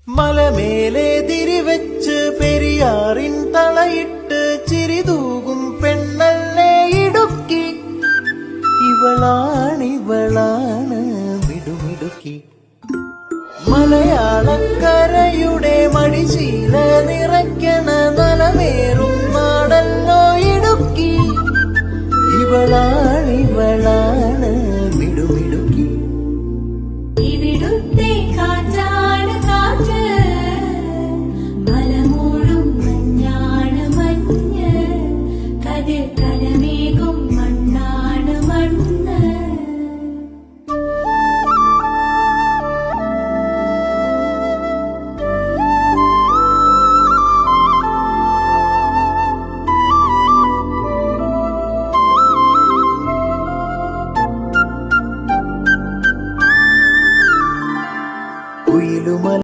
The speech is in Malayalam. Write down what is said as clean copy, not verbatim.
മലമേലെ തിരിവെച്ച് പെരിയാറിൻ തളയിട്ട് ചിരിതൂകും പെണ്ണല്ലേ ഇടുക്കി. ഇവളാണ് മിടുമിടുക്കി. മലയാളക്കരയുടെ മടിശീല നിറയ്ക്കണ നലമേറും നാടല്ലോ ഇടുക്കി. ഇവളാണ്